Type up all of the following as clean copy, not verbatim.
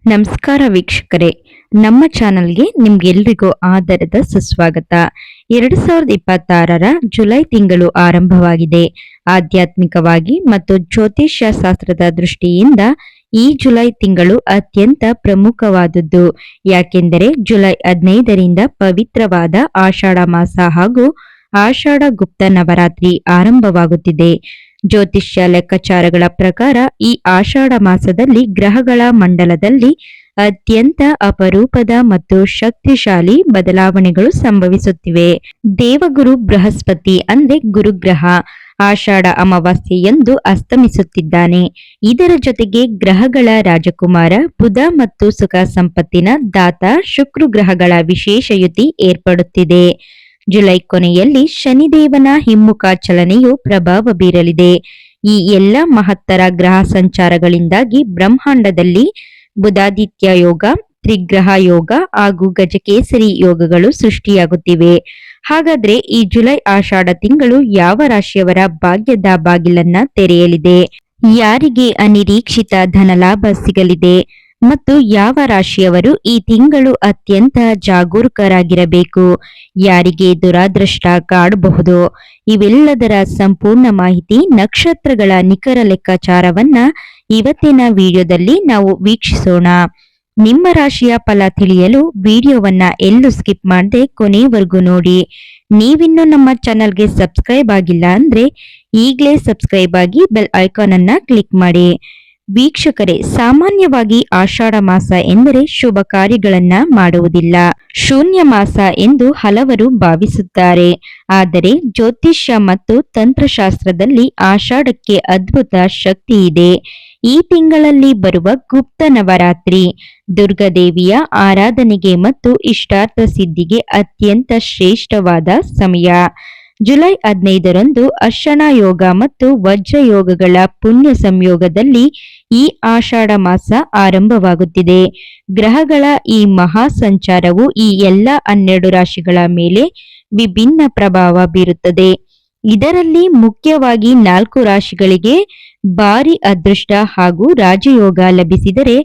ನಮಸ್ಕಾರ ವೀಕ್ಷಕರೇ, ನಮ್ಮ ಚಾನಲ್ಗೆ ನಿಮ್ಗೆಲ್ರಿಗೂ ಆದರದ ಸುಸ್ವಾಗತ. 2026ರ ಜುಲೈ ತಿಂಗಳು ಆರಂಭವಾಗಿದೆ. ಆಧ್ಯಾತ್ಮಿಕವಾಗಿ ಮತ್ತು ಜ್ಯೋತಿಷ್ಯ ಶಾಸ್ತ್ರದ ದೃಷ್ಟಿಯಿಂದ ಈ ಜುಲೈ ತಿಂಗಳು ಅತ್ಯಂತ ಪ್ರಮುಖವಾದದ್ದು. ಯಾಕೆಂದರೆ ಜುಲೈ 15ರಿಂದ ಪವಿತ್ರವಾದ ಆಷಾಢ ಮಾಸ ಹಾಗೂ ಆಷಾಢ ಗುಪ್ತ ನವರಾತ್ರಿ ಆರಂಭವಾಗುತ್ತಿದೆ. ಜ್ಯೋತಿಷ್ಯ ಲೆಕ್ಕಾಚಾರಗಳ ಪ್ರಕಾರ ಈ ಆಷಾಢ ಮಾಸದಲ್ಲಿ ಗ್ರಹಗಳ ಮಂಡಲದಲ್ಲಿ ಅತ್ಯಂತ ಅಪರೂಪದ ಮತ್ತು ಶಕ್ತಿಶಾಲಿ ಬದಲಾವಣೆಗಳು ಸಂಭವಿಸುತ್ತಿವೆ. ದೇವಗುರು ಬೃಹಸ್ಪತಿ ಅಂದ್ರೆ ಗುರುಗ್ರಹ ಆಷಾಢ ಅಮಾವಾಸ್ಯೆಯಂದು ಅಸ್ತಮಿಸುತ್ತಿದ್ದಾನೆ. ಇದರ ಜೊತೆಗೆ ಗ್ರಹಗಳ ರಾಜಕುಮಾರ ಬುಧ ಮತ್ತು ಸುಖ ಸಂಪತ್ತಿನ ದಾತ ಶುಕ್ರ ಗ್ರಹಗಳ ವಿಶೇಷ ಯುತಿ ಏರ್ಪಡುತ್ತಿದೆ. ಜುಲೈ ಕೊನೆಯಲ್ಲಿ ಶನಿದೇವನ ಹಿಮ್ಮುಖ ಚಲನೆಯು ಪ್ರಭಾವ ಬೀರಲಿದೆ. ಈ ಎಲ್ಲ ಮಹತ್ತರ ಗ್ರಹ ಸಂಚಾರಗಳಿಂದಾಗಿ ಬ್ರಹ್ಮಾಂಡದಲ್ಲಿ ಬುಧಾದಿತ್ಯ ಯೋಗ, ತ್ರಿಗ್ರಹ ಯೋಗ ಹಾಗೂ ಗಜಕೇಸರಿ ಯೋಗಗಳು ಸೃಷ್ಟಿಯಾಗುತ್ತಿವೆ. ಹಾಗಾದ್ರೆ ಈ ಜುಲೈ ಆಷಾಢ ತಿಂಗಳು ಯಾವ ರಾಶಿಯವರ ಭಾಗ್ಯದ ಬಾಗಿಲನ್ನ ತೆರೆಯಲಿದೆ? ಯಾರಿಗೆ ಅನಿರೀಕ್ಷಿತ ಧನಲಾಭ ಸಿಗಲಿದೆ? ಮತ್ತು ಯಾವ ರಾಶಿಯವರು ಈ ತಿಂಗಳು ಅತ್ಯಂತ ಜಾಗರೂಕರಾಗಿರಬೇಕು? ಯಾರಿಗೆ ದುರಾದೃಷ್ಟ ಕಾಡಬಹುದು? ಇವೆಲ್ಲದರ ಸಂಪೂರ್ಣ ಮಾಹಿತಿ, ನಕ್ಷತ್ರಗಳ ನಿಖರ ಲೆಕ್ಕಾಚಾರವನ್ನ ಇವತ್ತಿನ ವಿಡಿಯೋದಲ್ಲಿ ನಾವು ವೀಕ್ಷಿಸೋಣ. ನಿಮ್ಮ ರಾಶಿಯ ಫಲ ತಿಳಿಯಲು ವಿಡಿಯೋವನ್ನ ಎಲ್ಲೂ ಸ್ಕಿಪ್ ಮಾಡದೆ ಕೊನೆಯವರೆಗೂ ನೋಡಿ. ನೀವಿನ್ನು ನಮ್ಮ ಚಾನಲ್ಗೆ ಸಬ್ಸ್ಕ್ರೈಬ್ ಆಗಿಲ್ಲ ಅಂದ್ರೆ ಈಗಲೇ ಸಬ್ಸ್ಕ್ರೈಬ್ ಆಗಿ ಬೆಲ್ ಐಕಾನ್ ಅನ್ನ ಕ್ಲಿಕ್ ಮಾಡಿ. ವೀಕ್ಷಕರೇ, ಸಾಮಾನ್ಯವಾಗಿ ಆಷಾಢ ಮಾಸ ಎಂದರೆ ಶುಭ ಕಾರ್ಯಗಳನ್ನ ಮಾಡುವುದಿಲ್ಲ, ಶೂನ್ಯ ಮಾಸ ಎಂದು ಹಲವರು ಭಾವಿಸುತ್ತಾರೆ. ಆದರೆ ಜ್ಯೋತಿಷ್ಯ ಮತ್ತು ತಂತ್ರಶಾಸ್ತ್ರದಲ್ಲಿ ಆಷಾಢಕ್ಕೆ ಅದ್ಭುತ ಶಕ್ತಿ ಇದೆ. ಈ ತಿಂಗಳಲ್ಲಿ ಬರುವ ಗುಪ್ತ ನವರಾತ್ರಿ ದುರ್ಗಾದೇವಿಯ ಆರಾಧನೆಗೆ ಮತ್ತು ಇಷ್ಟಾರ್ಥ ಸಿದ್ಧಿಗೆ ಅತ್ಯಂತ ಶ್ರೇಷ್ಠವಾದ ಸಮಯ. ಜುಲೈ 15ರಂದು ಅರ್ಶನ ಯೋಗ ಮತ್ತು ವಜ್ರ ಯೋಗಗಳ ಪುಣ್ಯ ಸಂಯೋಗದಲ್ಲಿ ಈ ಆಷಾಢ ಮಾಸ ಆರಂಭವಾಗುತ್ತಿದೆ. ಗ್ರಹಗಳ ಈ ಮಹಾ ಸಂಚಾರವು ಈ ಎಲ್ಲ 12 ರಾಶಿಗಳ ಮೇಲೆ ವಿಭಿನ್ನ ಪ್ರಭಾವ ಬೀರುತ್ತದೆ. ಇದರಲ್ಲಿ ಮುಖ್ಯವಾಗಿ 4 ರಾಶಿಗಳಿಗೆ ಭಾರಿ ಅದೃಷ್ಟ ಹಾಗೂ ರಾಜಯೋಗ ಲಭಿಸಿದರೆ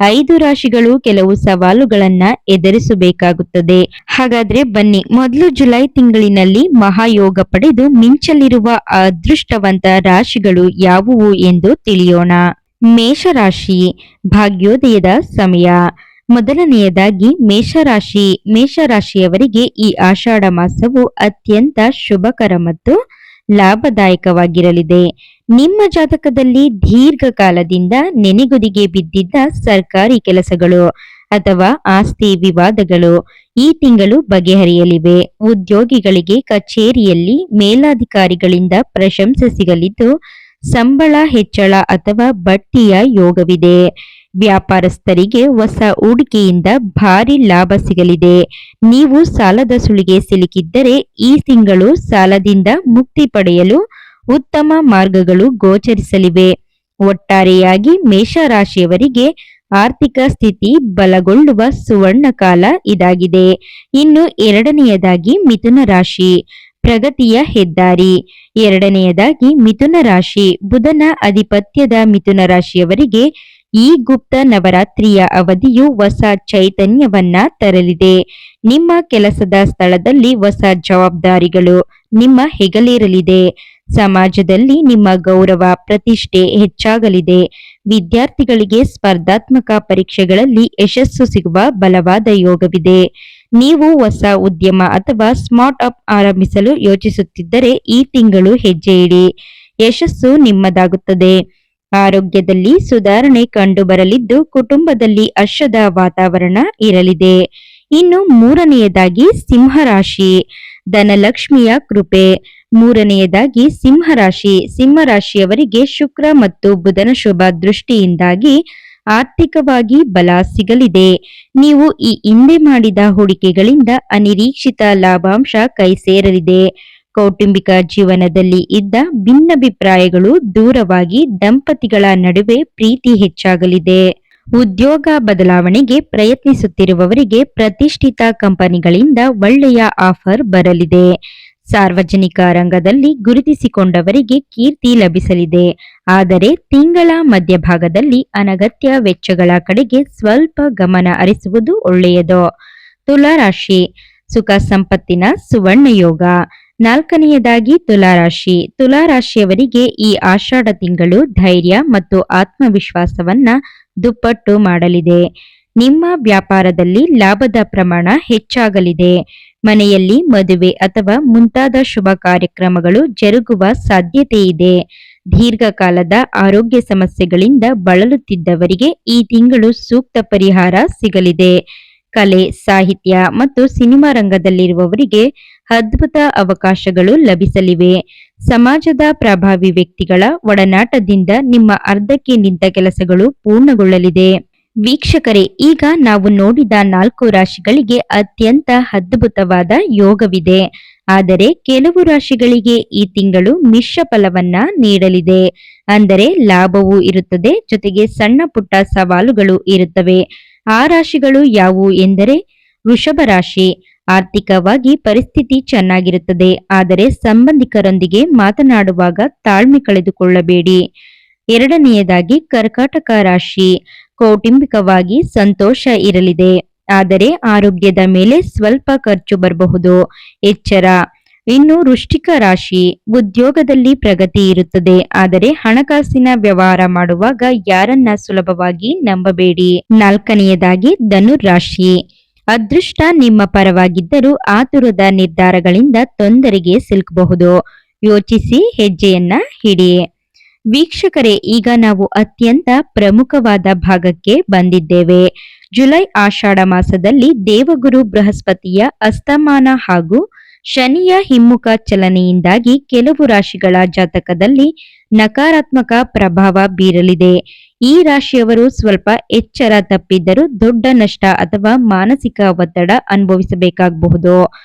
5 ರಾಶಿಗಳು ಕೆಲವು ಸವಾಲುಗಳನ್ನ ಎದುರಿಸಬೇಕಾಗುತ್ತದೆ. ಹಾಗಾದ್ರೆ ಬನ್ನಿ, ಮೊದಲು ಜುಲೈ ತಿಂಗಳಿನಲ್ಲಿ ಮಹಾಯೋಗ ಪಡೆದು ಮಿಂಚಲಿರುವ ಅದೃಷ್ಟವಂತ ರಾಶಿಗಳು ಯಾವುವು ಎಂದು ತಿಳಿಯೋಣ. ಮೇಷರಾಶಿ, ಭಾಗ್ಯೋದಯದ ಸಮಯ. ಮೊದಲನೆಯದಾಗಿ ಮೇಷರಾಶಿಯವರಿಗೆ ಈ ಆಷಾಢ ಮಾಸವು ಅತ್ಯಂತ ಶುಭಕರ ಮತ್ತು ಲಾಭದಾಯಕವಾಗಿರಲಿದೆ. ನಿಮ್ಮ ಜಾತಕದಲ್ಲಿ ದೀರ್ಘಕಾಲದಿಂದ ನೆನೆಗುದಿಗೆ ಬಿದ್ದಿದ್ದ ಸರ್ಕಾರಿ ಕೆಲಸಗಳು ಅಥವಾ ಆಸ್ತಿ ವಿವಾದಗಳು ಈ ತಿಂಗಳು ಬಗೆಹರಿಯಲಿವೆ. ಉದ್ಯೋಗಿಗಳಿಗೆ ಕಚೇರಿಯಲ್ಲಿ ಮೇಲಾಧಿಕಾರಿಗಳಿಂದ ಪ್ರಶಂಸೆ ಸಿಗಲಿದ್ದು ಸಂಬಳ ಹೆಚ್ಚಳ ಅಥವಾ ಬಡ್ತಿಯ ಯೋಗವಿದೆ. ವ್ಯಾಪಾರಸ್ಥರಿಗೆ ಹೊಸ ಹೂಡಿಕೆಯಿಂದ ಭಾರಿ ಲಾಭ ಸಿಗಲಿದೆ. ನೀವು ಸಾಲದ ಸುಳಿಗೆ ಸಿಲುಕಿದ್ದರೆ ಈ ತಿಂಗಳು ಸಾಲದಿಂದ ಮುಕ್ತಿ ಪಡೆಯಲು ಉತ್ತಮ ಮಾರ್ಗಗಳು ಗೋಚರಿಸಲಿವೆ. ಒಟ್ಟಾರೆಯಾಗಿ ಮೇಷರಾಶಿಯವರಿಗೆ ಆರ್ಥಿಕ ಸ್ಥಿತಿ ಬಲಗೊಳ್ಳುವ ಸುವರ್ಣ ಕಾಲ ಇದಾಗಿದೆ. ಇನ್ನು ಎರಡನೆಯದಾಗಿ ಮಿಥುನ ರಾಶಿ, ಪ್ರಗತಿಯ ಹೆದ್ದಾರಿ. ಎರಡನೆಯದಾಗಿ ಮಿಥುನ ರಾಶಿ, ಬುಧನ ಅಧಿಪತ್ಯದ ಮಿಥುನ ರಾಶಿಯವರಿಗೆ ಈ ಗುಪ್ತ ನವರಾತ್ರಿಯ ಅವಧಿಯು ಹೊಸ ಚೈತನ್ಯವನ್ನ ತರಲಿದೆ. ನಿಮ್ಮ ಕೆಲಸದ ಸ್ಥಳದಲ್ಲಿ ಹೊಸ ಜವಾಬ್ದಾರಿಗಳು ನಿಮ್ಮ ಹೆಗಲೇರಲಿದೆ. ಸಮಾಜದಲ್ಲಿ ನಿಮ್ಮ ಗೌರವ ಪ್ರತಿಷ್ಠೆ ಹೆಚ್ಚಾಗಲಿದೆ. ವಿದ್ಯಾರ್ಥಿಗಳಿಗೆ ಸ್ಪರ್ಧಾತ್ಮಕ ಪರೀಕ್ಷೆಗಳಲ್ಲಿ ಯಶಸ್ಸು ಸಿಗುವ ಬಲವಾದ ಯೋಗವಿದೆ. ನೀವು ಹೊಸ ಉದ್ಯಮ ಅಥವಾ ಸ್ಟಾರ್ಟ್ ಅಪ್ ಆರಂಭಿಸಲು ಯೋಚಿಸುತ್ತಿದ್ದರೆ ಈ ತಿಂಗಳು ಹೆಜ್ಜೆ ಇಡಿ, ಯಶಸ್ಸು ನಿಮ್ಮದಾಗುತ್ತದೆ. ಆರೋಗ್ಯದಲ್ಲಿ ಸುಧಾರಣೆ ಕಂಡುಬರಲಿದ್ದು ಕುಟುಂಬದಲ್ಲಿ ಹರ್ಷದ ವಾತಾವರಣ ಇರಲಿದೆ. ಇನ್ನು ಮೂರನೆಯದಾಗಿ ಸಿಂಹರಾಶಿ, ಧನಲಕ್ಷ್ಮಿಯ ಕೃಪೆ. ಮೂರನೆಯದಾಗಿ ಸಿಂಹರಾಶಿಯವರಿಗೆ ಶುಕ್ರ ಮತ್ತು ಬುಧನ ಶುಭ ದೃಷ್ಟಿಯಿಂದಾಗಿ ಆರ್ಥಿಕವಾಗಿ ಬಲ ಸಿಗಲಿದೆ. ನೀವು ಈ ಹಿಂದೆ ಮಾಡಿದ ಹೂಡಿಕೆಗಳಿಂದ ಅನಿರೀಕ್ಷಿತ ಲಾಭಾಂಶ ಕೈ ಸೇರಲಿದೆ. ಕೌಟುಂಬಿಕ ಜೀವನದಲ್ಲಿ ಇದ್ದ ಭಿನ್ನಾಭಿಪ್ರಾಯಗಳು ದೂರವಾಗಿ ದಂಪತಿಗಳ ನಡುವೆ ಪ್ರೀತಿ ಹೆಚ್ಚಾಗಲಿದೆ. ಉದ್ಯೋಗ ಬದಲಾವಣೆಗೆ ಪ್ರಯತ್ನಿಸುತ್ತಿರುವವರಿಗೆ ಪ್ರತಿಷ್ಠಿತ ಕಂಪನಿಗಳಿಂದ ಒಳ್ಳೆಯ ಆಫರ್ ಬರಲಿದೆ. ಸಾರ್ವಜನಿಕ ರಂಗದಲ್ಲಿ ಗುರುತಿಸಿಕೊಂಡವರಿಗೆ ಕೀರ್ತಿ ಲಭಿಸಲಿದೆ. ಆದರೆ ತಿಂಗಳ ಮಧ್ಯಭಾಗದಲ್ಲಿ ಅನಗತ್ಯ ವೆಚ್ಚಗಳ ಕಡೆಗೆ ಸ್ವಲ್ಪ ಗಮನ ಹರಿಸುವುದು ಒಳ್ಳೆಯದು. ತುಲಾರಾಶಿ ಸುಖ ಸಂಪತ್ತಿನ ಸುವರ್ಣ ಯೋಗ. ನಾಲ್ಕನೆಯದಾಗಿ ತುಲಾರಾಶಿ. ತುಲಾರಾಶಿಯವರಿಗೆ ಈ ಆಷಾಢ ತಿಂಗಳು ಧೈರ್ಯ ಮತ್ತು ಆತ್ಮವಿಶ್ವಾಸವನ್ನ ದುಪ್ಪಟ್ಟು ಮಾಡಲಿದೆ. ನಿಮ್ಮ ವ್ಯಾಪಾರದಲ್ಲಿ ಲಾಭದ ಪ್ರಮಾಣ ಹೆಚ್ಚಾಗಲಿದೆ. ಮನೆಯಲ್ಲಿ ಮದುವೆ ಅಥವಾ ಮುಂತಾದ ಶುಭ ಕಾರ್ಯಕ್ರಮಗಳು ಜರುಗುವ ಸಾಧ್ಯತೆ ಇದೆ. ದೀರ್ಘಕಾಲದ ಆರೋಗ್ಯ ಸಮಸ್ಯೆಗಳಿಂದ ಬಳಲುತ್ತಿದ್ದವರಿಗೆ ಈ ತಿಂಗಳು ಸೂಕ್ತ ಪರಿಹಾರ ಸಿಗಲಿದೆ. ಕಲೆ, ಸಾಹಿತ್ಯ ಮತ್ತು ಸಿನಿಮಾ ರಂಗದಲ್ಲಿರುವವರಿಗೆ ಅದ್ಭುತ ಅವಕಾಶಗಳು ಲಭಿಸಲಿವೆ. ಸಮಾಜದ ಪ್ರಭಾವಿ ವ್ಯಕ್ತಿಗಳ ಒಡನಾಟದಿಂದ ನಿಮ್ಮ ಅರ್ಧಕ್ಕೆ ನಿಂತ ಕೆಲಸಗಳು ಪೂರ್ಣಗೊಳ್ಳಲಿದೆ. ವೀಕ್ಷಕರೇ, ಈಗ ನಾವು ನೋಡಿದ 4 ರಾಶಿಗಳಿಗೆ ಅತ್ಯಂತ ಅದ್ಭುತವಾದ ಯೋಗವಿದೆ. ಆದರೆ ಕೆಲವು ರಾಶಿಗಳಿಗೆ ಈ ತಿಂಗಳು ಮಿಶ್ರ ಫಲವನ್ನ ನೀಡಲಿದೆ. ಅಂದರೆ ಲಾಭವೂ ಇರುತ್ತದೆ, ಜೊತೆಗೆ ಸಣ್ಣ ಪುಟ್ಟ ಸವಾಲುಗಳು ಇರುತ್ತವೆ. ಆ ರಾಶಿಗಳು ಯಾವುವು ಎಂದರೆ ವೃಷಭ ರಾಶಿ. ಆರ್ಥಿಕವಾಗಿ ಪರಿಸ್ಥಿತಿ ಚೆನ್ನಾಗಿರುತ್ತದೆ, ಆದರೆ ಸಂಬಂಧಿಕರೊಂದಿಗೆ ಮಾತನಾಡುವಾಗ ತಾಳ್ಮೆ ಕಳೆದುಕೊಳ್ಳಬೇಡಿ. ಎರಡನೆಯದಾಗಿ ಕರ್ಕಾಟಕ ರಾಶಿ. ಕೌಟುಂಬಿಕವಾಗಿ ಸಂತೋಷ ಇರಲಿದೆ, ಆದರೆ ಆರೋಗ್ಯದ ಮೇಲೆ ಸ್ವಲ್ಪ ಖರ್ಚು ಬರಬಹುದು, ಎಚ್ಚರ. ಇನ್ನು ವೃಶ್ಚಿಕ ರಾಶಿ. ಉದ್ಯೋಗದಲ್ಲಿ ಪ್ರಗತಿ ಇರುತ್ತದೆ, ಆದರೆ ಹಣಕಾಸಿನ ವ್ಯವಹಾರ ಮಾಡುವಾಗ ಯಾರನ್ನ ಸುಲಭವಾಗಿ ನಂಬಬೇಡಿ. ನಾಲ್ಕನೆಯದಾಗಿ ಧನುರಾಶಿ. ಅದೃಷ್ಟ ನಿಮ್ಮ ಪರವಾಗಿದ್ದರೂ ಆತುರದ ನಿರ್ಧಾರಗಳಿಂದ ತೊಂದರೆಗೆ ಸಿಲುಕಬಹುದು. ಯೋಚಿಸಿ ಹೆಜ್ಜೆಯನ್ನ ಹಿಡಿ. ವೀಕ್ಷಕರೇ, ಈಗ ನಾವು ಅತ್ಯಂತ ಪ್ರಮುಖವಾದ ಭಾಗಕ್ಕೆ ಬಂದಿದ್ದೇವೆ. ಜುಲೈ ಆಷಾಢ ಮಾಸದಲ್ಲಿ ದೇವಗುರು ಬೃಹಸ್ಪತಿಯ ಅಸ್ತಮಾನ ಹಾಗೂ ಶನಿಯ ಹಿಮ್ಮುಖ ಚಲನೆಯಿಂದಾಗಿ ಕೆಲವು ರಾಶಿಗಳ ಜಾತಕದಲ್ಲಿ ನಕಾರಾತ್ಮಕ ಪ್ರಭಾವ ಬೀರಲಿದೆ. ಈ ರಾಶಿಯವರು ಸ್ವಲ್ಪ ಎಚ್ಚರ ತಪ್ಪಿದ್ದರೂ ದೊಡ್ಡ ನಷ್ಟ ಅಥವಾ ಮಾನಸಿಕ ಒತ್ತಡ ಅನುಭವಿಸಬೇಕಾಗಬಹುದು.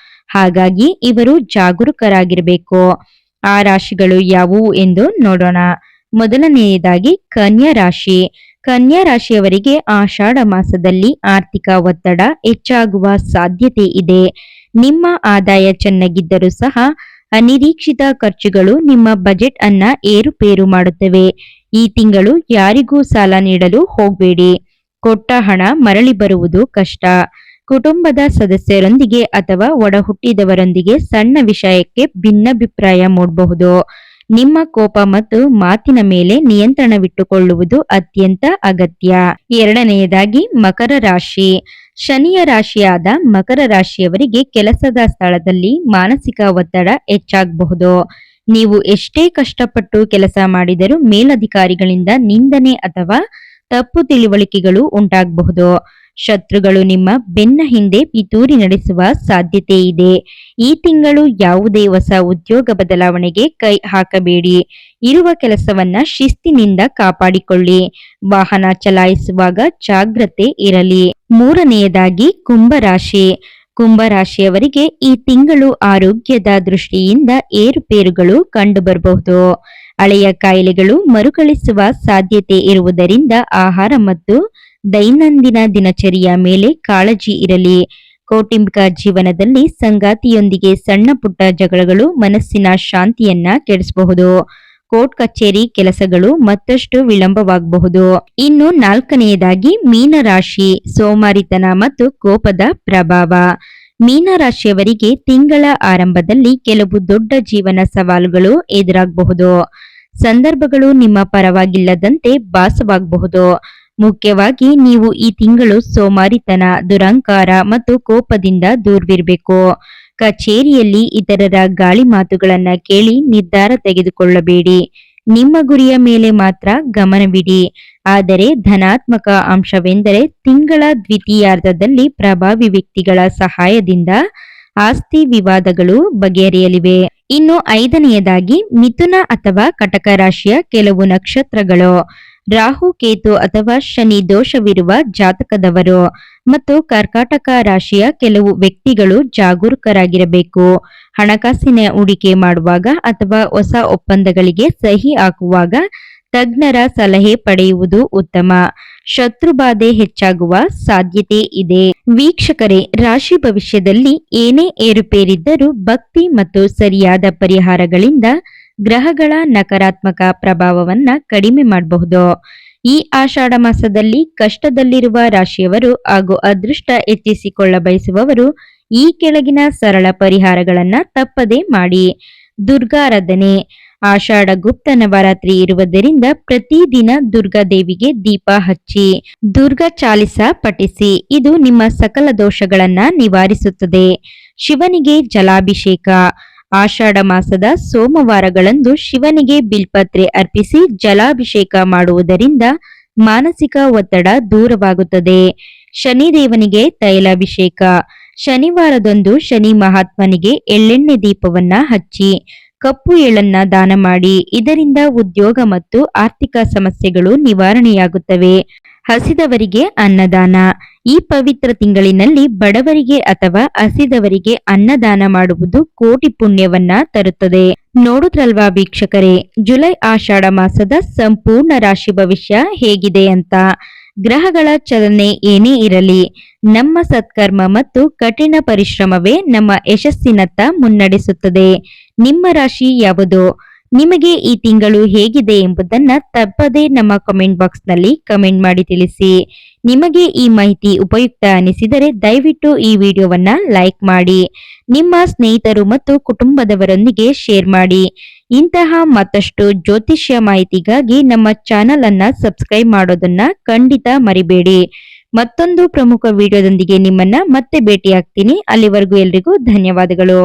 ಹಾಗಾಗಿ ಇವರು ಜಾಗರೂಕರಾಗಿರಬೇಕು. ಆ ರಾಶಿಗಳು ಯಾವುವು ಎಂದು ನೋಡೋಣ. ಮೊದಲನೆಯದಾಗಿ ಕನ್ಯಾ ರಾಶಿ. ಕನ್ಯಾ ರಾಶಿಯವರಿಗೆ ಆಷಾಢ ಮಾಸದಲ್ಲಿ ಆರ್ಥಿಕ ಒತ್ತಡ ಹೆಚ್ಚಾಗುವ ಸಾಧ್ಯತೆ ಇದೆ. ನಿಮ್ಮ ಆದಾಯ ಚೆನ್ನಾಗಿದ್ದರೂ ಸಹ ಅನಿರೀಕ್ಷಿತ ಖರ್ಚುಗಳು ನಿಮ್ಮ ಬಜೆಟ್ ಅನ್ನ ಏರುಪೇರು ಮಾಡುತ್ತವೆ. ಈ ತಿಂಗಳು ಯಾರಿಗೂ ಸಾಲ ನೀಡಲು ಹೋಗಬೇಡಿ. ಕೊಟ್ಟ ಹಣ ಮರಳಿ ಬರುವುದು ಕಷ್ಟ. ಕುಟುಂಬದ ಸದಸ್ಯರೊಂದಿಗೆ ಅಥವಾ ಒಡ ಹುಟ್ಟಿದವರೊಂದಿಗೆ ಸಣ್ಣ ವಿಷಯಕ್ಕೆ ಭಿನ್ನಾಭಿಪ್ರಾಯ ಮೂಡಬಹುದು. ನಿಮ್ಮ ಕೋಪ ಮತ್ತು ಮಾತಿನ ಮೇಲೆ ನಿಯಂತ್ರಣವಿಟ್ಟುಕೊಳ್ಳುವುದು ಅತ್ಯಂತ ಅಗತ್ಯ. ಎರಡನೆಯದಾಗಿ ಮಕರ ರಾಶಿ. ಶನಿಯ ರಾಶಿಯಾದ ಮಕರ ರಾಶಿಯವರಿಗೆ ಕೆಲಸದ ಸ್ಥಳದಲ್ಲಿ ಮಾನಸಿಕ ಒತ್ತಡ ಹೆಚ್ಚಾಗಬಹುದು. ನೀವು ಎಷ್ಟೇ ಕಷ್ಟಪಟ್ಟು ಕೆಲಸ ಮಾಡಿದರೂ ಮೇಲಧಿಕಾರಿಗಳಿಂದ ನಿಂದನೆ ಅಥವಾ ತಪ್ಪು ತಿಳಿವಳಿಕೆಗಳು ಉಂಟಾಗಬಹುದು. ಶತ್ರುಗಳು ನಿಮ್ಮ ಬೆನ್ನ ಹಿಂದೆ ಪಿತೂರಿ ನಡೆಸುವ ಸಾಧ್ಯತೆ ಇದೆ. ಈ ತಿಂಗಳು ಯಾವುದೇ ಹೊಸ ಉದ್ಯೋಗ ಬದಲಾವಣೆಗೆ ಕೈ ಹಾಕಬೇಡಿ. ಇರುವ ಕೆಲಸವನ್ನ ಶಿಸ್ತಿನಿಂದ ಕಾಪಾಡಿಕೊಳ್ಳಿ. ವಾಹನ ಚಲಾಯಿಸುವಾಗ ಜಾಗ್ರತೆ ಇರಲಿ. ಮೂರನೆಯದಾಗಿ ಕುಂಭರಾಶಿ. ಕುಂಭರಾಶಿಯವರಿಗೆ ಈ ತಿಂಗಳು ಆರೋಗ್ಯದ ದೃಷ್ಟಿಯಿಂದ ಏರುಪೇರುಗಳು ಕಂಡುಬರಬಹುದು. ಹಳೆಯ ಕಾಯಿಲೆಗಳು ಮರುಕಳಿಸುವ ಸಾಧ್ಯತೆ ಇರುವುದರಿಂದ ಆಹಾರ ಮತ್ತು ದೈನಂದಿನ ದಿನಚರಿಯ ಮೇಲೆ ಕಾಳಜಿ ಇರಲಿ. ಕೌಟುಂಬಿಕ ಜೀವನದಲ್ಲಿ ಸಂಗಾತಿಯೊಂದಿಗೆ ಸಣ್ಣ ಪುಟ್ಟ ಜಗಳಗಳು ಮನಸ್ಸಿನ ಶಾಂತಿಯನ್ನ ಕೆಡಿಸಬಹುದು. ಕೋರ್ಟ್ ಕಚೇರಿ ಕೆಲಸಗಳು ಮತ್ತಷ್ಟು ವಿಳಂಬವಾಗಬಹುದು. ಇನ್ನು ನಾಲ್ಕನೆಯದಾಗಿ ಮೀನರಾಶಿ. ಸೋಮಾರಿತನ ಮತ್ತು ಕೋಪದ ಪ್ರಭಾವ. ಮೀನರಾಶಿಯವರಿಗೆ ತಿಂಗಳ ಆರಂಭದಲ್ಲಿ ಕೆಲವು ದೊಡ್ಡ ಜೀವನ ಸವಾಲುಗಳು ಎದುರಾಗಬಹುದು. ಸಂದರ್ಭಗಳು ನಿಮ್ಮ ಪರವಾಗಿಲ್ಲದಂತೆ ಭಾಸವಾಗಬಹುದು. ಮುಖ್ಯವಾಗಿ ನೀವು ಈ ತಿಂಗಳು ಸೋಮಾರಿತನ, ದುರಂಕಾರ ಮತ್ತು ಕೋಪದಿಂದ ದೂರವಿರಬೇಕು. ಕಚೇರಿಯಲ್ಲಿ ಇತರರ ಗಾಳಿ ಮಾತುಗಳನ್ನ ಕೇಳಿ ನಿರ್ಧಾರ ತೆಗೆದುಕೊಳ್ಳಬೇಡಿ. ನಿಮ್ಮ ಗುರಿಯ ಮೇಲೆ ಮಾತ್ರ ಗಮನವಿಡಿ. ಆದರೆ ಧನಾತ್ಮಕ ಅಂಶವೆಂದರೆ ತಿಂಗಳ ದ್ವಿತೀಯಾರ್ಧದಲ್ಲಿ ಪ್ರಭಾವಿ ವ್ಯಕ್ತಿಗಳ ಸಹಾಯದಿಂದ ಆಸ್ತಿ ವಿವಾದಗಳು ಬಗೆಹರಿಯಲಿವೆ. ಇನ್ನು ಐದನೆಯದಾಗಿ ಮಿಥುನ ಅಥವಾ ಕಟಕ ರಾಶಿಯ ಕೆಲವು ನಕ್ಷತ್ರಗಳು. ರಾಹು, ಕೇತು ಅಥವಾ ಶನಿ ದೋಷವಿರುವ ಜಾತಕದವರು ಮತ್ತು ಕರ್ಕಾಟಕ ರಾಶಿಯ ಕೆಲವು ವ್ಯಕ್ತಿಗಳು ಜಾಗರೂಕರಾಗಿರಬೇಕು. ಹಣಕಾಸಿನ ಹೂಡಿಕೆ ಮಾಡುವಾಗ ಅಥವಾ ಹೊಸ ಒಪ್ಪಂದಗಳಿಗೆ ಸಹಿ ಹಾಕುವಾಗ ತಜ್ಞರ ಸಲಹೆ ಪಡೆಯುವುದು ಉತ್ತಮ. ಶತ್ರುಬಾಧೆ ಹೆಚ್ಚಾಗುವ ಸಾಧ್ಯತೆ ಇದೆ. ವೀಕ್ಷಕರೇ, ರಾಶಿ ಭವಿಷ್ಯದಲ್ಲಿ ಏನೇ ಏರುಪೇರಿದ್ದರೂ ಭಕ್ತಿ ಮತ್ತು ಸರಿಯಾದ ಪರಿಹಾರಗಳಿಂದ ಗ್ರಹಗಳ ನಕಾರಾತ್ಮಕ ಪ್ರಭಾವವನ್ನ ಕಡಿಮೆ ಮಾಡಬಹುದು. ಈ ಆಷಾಢ ಮಾಸದಲ್ಲಿ ಕಷ್ಟದಲ್ಲಿರುವ ರಾಶಿಯವರು ಹಾಗೂ ಅದೃಷ್ಟ ಹೆಚ್ಚಿಸಿಕೊಳ್ಳ ಬಯಸುವವರು ಈ ಕೆಳಗಿನ ಸರಳ ಪರಿಹಾರಗಳನ್ನ ತಪ್ಪದೇ ಮಾಡಿ. ದುರ್ಗಾರಾಧನೆ. ಆಷಾಢ ಗುಪ್ತ ನವರಾತ್ರಿ ಇರುವುದರಿಂದ ಪ್ರತಿದಿನ ದುರ್ಗಾದೇವಿಗೆ ದೀಪ ಹಚ್ಚಿ ದುರ್ಗಾ ಚಾಲಿಸ ಪಠಿಸಿ. ಇದು ನಿಮ್ಮ ಸಕಲ ದೋಷಗಳನ್ನ ನಿವಾರಿಸುತ್ತದೆ. ಶಿವನಿಗೆ ಜಲಾಭಿಷೇಕ. ಆಷಾಢ ಮಾಸದ ಸೋಮವಾರಗಳಂದು ಶಿವನಿಗೆ ಬಿಲ್ಪತ್ರೆ ಅರ್ಪಿಸಿ ಜಲಾಭಿಷೇಕ ಮಾಡುವುದರಿಂದ ಮಾನಸಿಕ ಒತ್ತಡ ದೂರವಾಗುತ್ತದೆ. ಶನಿದೇವನಿಗೆ ತೈಲಾಭಿಷೇಕ. ಶನಿವಾರದಂದು ಶನಿ ಮಹಾತ್ಮನಿಗೆ ಎಳ್ಳೆಣ್ಣೆ ದೀಪವನ್ನ ಹಚ್ಚಿ ಕಪ್ಪು ಎಳ್ಳನ್ನ ದಾನ ಮಾಡಿ. ಇದರಿಂದ ಉದ್ಯೋಗ ಮತ್ತು ಆರ್ಥಿಕ ಸಮಸ್ಯೆಗಳು ನಿವಾರಣೆಯಾಗುತ್ತವೆ. ಹಸಿದವರಿಗೆ ಅನ್ನದಾನ. ಈ ಪವಿತ್ರ ತಿಂಗಳಿನಲ್ಲಿ ಬಡವರಿಗೆ ಅಥವಾ ಹಸಿದವರಿಗೆ ಅನ್ನದಾನ ಮಾಡುವುದು ಕೋಟಿ ಪುಣ್ಯವನ್ನ ತರುತ್ತದೆ. ನೋಡುದ್ರಲ್ವಾ ವೀಕ್ಷಕರೇ, ಜುಲೈ ಆಷಾಢ ಮಾಸದ ಸಂಪೂರ್ಣ ರಾಶಿ ಭವಿಷ್ಯ ಹೇಗಿದೆ ಅಂತ. ಗ್ರಹಗಳ ಚಲನೆ ಏನೇ ಇರಲಿ, ನಮ್ಮ ಸತ್ಕರ್ಮ ಮತ್ತು ಕಠಿಣ ಪರಿಶ್ರಮವೇ ನಮ್ಮ ಯಶಸ್ಸಿನತ್ತ ಮುನ್ನಡೆಸುತ್ತದೆ. ನಿಮ್ಮ ರಾಶಿ ಯಾವುದು? ನಿಮಗೆ ಈ ತಿಂಗಳು ಹೇಗಿದೆ ಎಂಬುದನ್ನ ತಪ್ಪದೇ ನಮ್ಮ ಕಮೆಂಟ್ ಬಾಕ್ಸ್ ನಲ್ಲಿ ಕಮೆಂಟ್ ಮಾಡಿ ತಿಳಿಸಿ. ನಿಮಗೆ ಈ ಮಾಹಿತಿ ಉಪಯುಕ್ತ ಅನಿಸಿದರೆ ದಯವಿಟ್ಟು ಈ ವಿಡಿಯೋವನ್ನ ಲೈಕ್ ಮಾಡಿ, ನಿಮ್ಮ ಸ್ನೇಹಿತರು ಮತ್ತು ಕುಟುಂಬದವರೊಂದಿಗೆ ಶೇರ್ ಮಾಡಿ. ಇಂತಹ ಮತ್ತಷ್ಟು ಜ್ಯೋತಿಷ್ಯ ಮಾಹಿತಿಗಾಗಿ ನಮ್ಮ ಚಾನೆಲ್ ಅನ್ನ ಸಬ್ಸ್ಕ್ರೈಬ್ ಮಾಡೋದನ್ನ ಖಂಡಿತ ಮರಿಬೇಡಿ. ಮತ್ತೊಂದು ಪ್ರಮುಖ ವಿಡಿಯೋದೊಂದಿಗೆ ನಿಮ್ಮನ್ನ ಮತ್ತೆ ಭೇಟಿಯಾಗ್ತೀನಿ. ಅಲ್ಲಿವರೆಗೂ ಎಲ್ರಿಗೂ ಧನ್ಯವಾದಗಳು.